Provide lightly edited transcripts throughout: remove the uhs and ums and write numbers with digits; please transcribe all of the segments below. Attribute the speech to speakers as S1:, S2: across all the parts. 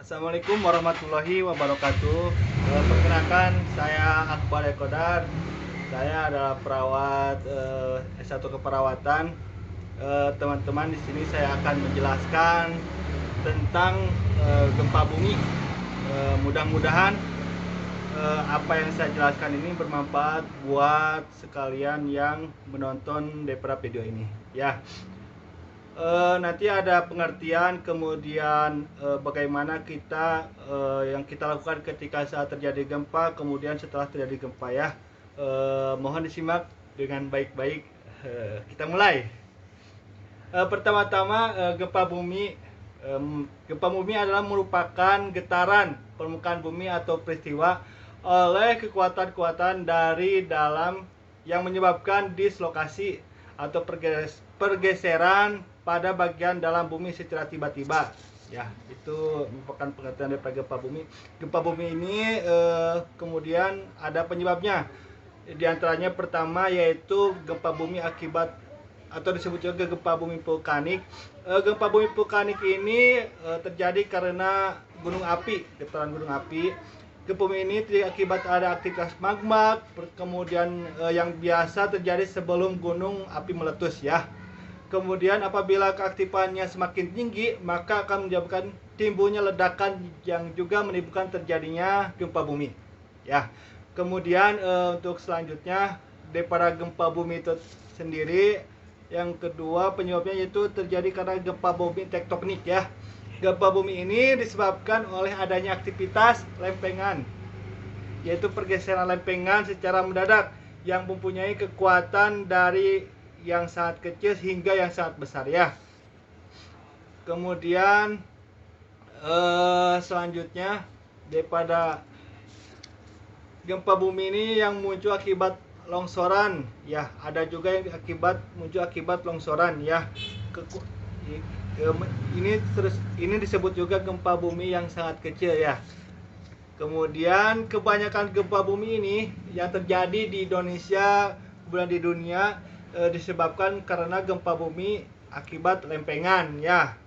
S1: Assalamualaikum warahmatullahi wabarakatuh. Perkenalkan, saya Akbar Ekodar. Saya adalah perawat S1 keperawatan. Teman-teman, di sini saya akan menjelaskan tentang gempa bumi. Mudah-mudahan apa yang saya jelaskan ini bermanfaat buat sekalian yang menonton daripada video ini. Ya. Nanti ada pengertian, kemudian bagaimana kita yang kita lakukan ketika saat terjadi gempa, kemudian setelah terjadi gempa ya. Mohon disimak dengan baik-baik. Kita mulai. Pertama-tama, gempa bumi. Gempa bumi adalah merupakan getaran permukaan bumi atau peristiwa oleh kekuatan-kekuatan dari dalam yang menyebabkan dislokasi atau pergeseran pada bagian dalam bumi secara tiba-tiba. Ya, itu merupakan pengertian dari gempa bumi. Gempa bumi ini kemudian ada penyebabnya. Di antaranya pertama yaitu gempa bumi akibat atau disebut juga gempa bumi vulkanik. Gempa bumi vulkanik ini terjadi karena gunung api, getaran gunung api. Gempa bumi ini akibat ada aktivitas magma, kemudian yang biasa terjadi sebelum gunung api meletus ya. Kemudian apabila keaktifannya semakin tinggi, maka akan menyebabkan timbulnya ledakan yang juga menimbulkan terjadinya gempa bumi. Ya. Kemudian untuk selanjutnya daripada gempa bumi itu sendiri, yang kedua penyebabnya yaitu terjadi karena gempa bumi tektonik ya. Gempa bumi ini disebabkan oleh adanya aktivitas lempengan, yaitu pergeseran lempengan secara mendadak yang mempunyai kekuatan dari yang sangat kecil hingga yang sangat besar ya. Kemudian selanjutnya daripada gempa bumi ini yang muncul akibat longsoran ya, ada juga yang muncul akibat longsoran ya. Ini disebut juga gempa bumi yang sangat kecil ya. Kemudian kebanyakan gempa bumi ini yang terjadi di Indonesia kemudian di dunia disebabkan karena gempa bumi akibat lempengan ya.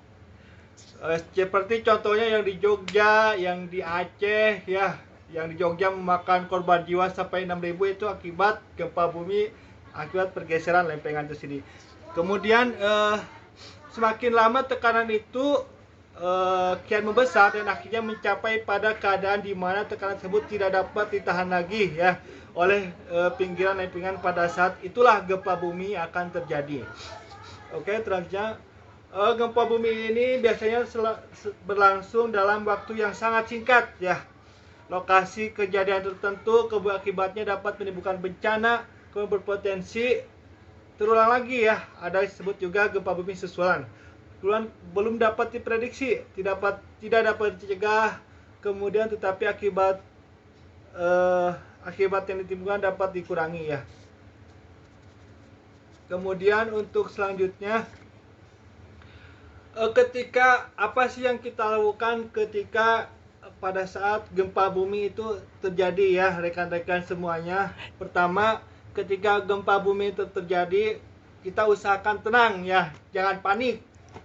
S1: Seperti contohnya yang di Jogja, yang di Aceh ya. Yang di Jogja memakan korban jiwa sampai 6.000 itu akibat gempa bumi akibat pergeseran lempengan itu sendiri. Kemudian semakin lama tekanan itu kian membesar dan akhirnya mencapai pada keadaan di mana tekanan tersebut tidak dapat ditahan lagi ya oleh pinggiran lempengan. Pada saat itulah gempa bumi akan terjadi. Oke, selanjutnya gempa bumi ini biasanya berlangsung dalam waktu yang sangat singkat ya. Lokasi kejadian tertentu akibatnya dapat menimbulkan bencana kemudian berpotensi terulang lagi ya. Ada disebut juga gempa bumi susulan. Kemudian belum dapat diprediksi, tidak dapat dicegah, kemudian tetapi akibat yang ditimbulkan dapat dikurangi ya. Kemudian untuk selanjutnya, ketika apa sih yang kita lakukan ketika pada saat gempa bumi itu terjadi ya rekan-rekan semuanya. Pertama, ketika gempa bumi itu terjadi, kita usahakan tenang ya, jangan panik.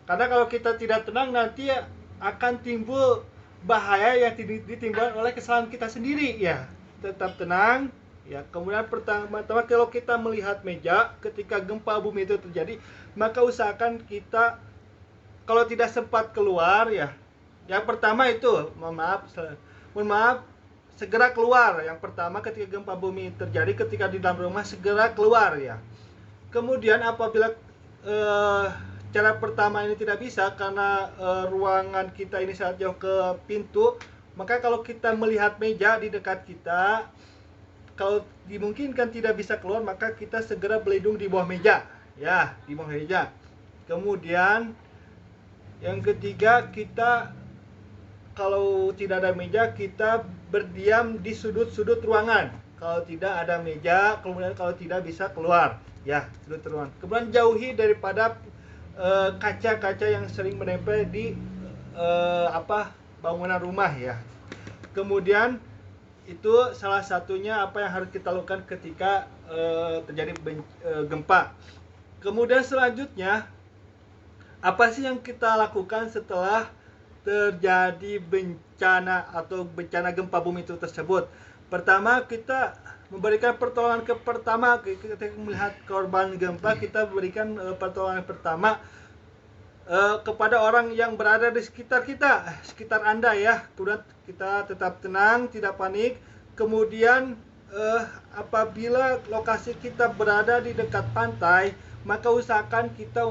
S1: Karena kalau kita tidak tenang nanti akan timbul bahaya yang ditimbulkan oleh kesalahan kita sendiri ya. Tetap tenang ya. Kemudian pertama-tama kalau kita melihat meja ketika gempa bumi itu terjadi, maka usahakan kita kalau tidak sempat keluar ya. Yang pertama itu, mohon maaf, segera keluar. Yang pertama ketika gempa bumi terjadi, ketika di dalam rumah segera keluar ya. Kemudian apabila cara pertama ini tidak bisa karena ruangan kita ini sangat jauh ke pintu, maka kalau kita melihat meja di dekat kita, kalau dimungkinkan tidak bisa keluar, maka kita segera berlindung di bawah meja ya, di bawah meja. Kemudian yang ketiga, kita kalau tidak ada meja, kita berdiam di sudut-sudut ruangan. Kalau tidak ada meja, kemudian kalau tidak bisa keluar, ya sudut ruangan. Kemudian jauhi daripada kaca-kaca yang sering menempel di bangunan rumah ya. Kemudian itu salah satunya apa yang harus kita lakukan ketika terjadi gempa. Kemudian selanjutnya, apa sih yang kita lakukan setelah terjadi bencana atau bencana gempa bumi itu tersebut. Pertama, kita memberikan pertolongan pertama ketika melihat korban gempa, kita berikan pertolongan pertama kepada orang yang berada di sekitar kita, sekitar Anda ya. Kemudian kita tetap tenang, tidak panik. Kemudian apabila lokasi kita berada di dekat pantai, maka usahakan kita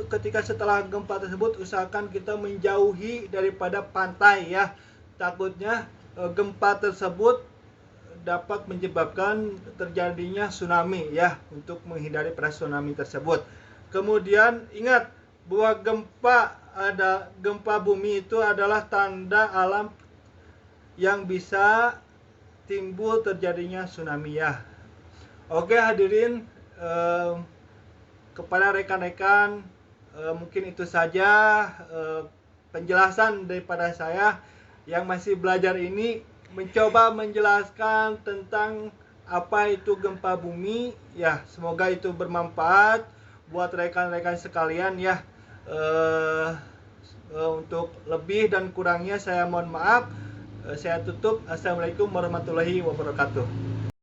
S1: ketika setelah gempa tersebut usahakan kita menjauhi daripada pantai ya. Takutnya gempa tersebut dapat menyebabkan terjadinya tsunami ya, untuk menghindari pada tsunami tersebut. Kemudian ingat bahwa gempa bumi itu adalah tanda alam yang bisa timbul terjadinya tsunami ya. Oke hadirin, kepada rekan-rekan mungkin itu saja penjelasan daripada saya yang masih belajar ini, mencoba menjelaskan tentang apa itu gempa bumi ya. Semoga itu bermanfaat buat rekan-rekan sekalian ya. Untuk lebih dan kurangnya saya mohon maaf. Saya tutup. Assalamualaikum warahmatullahi wabarakatuh.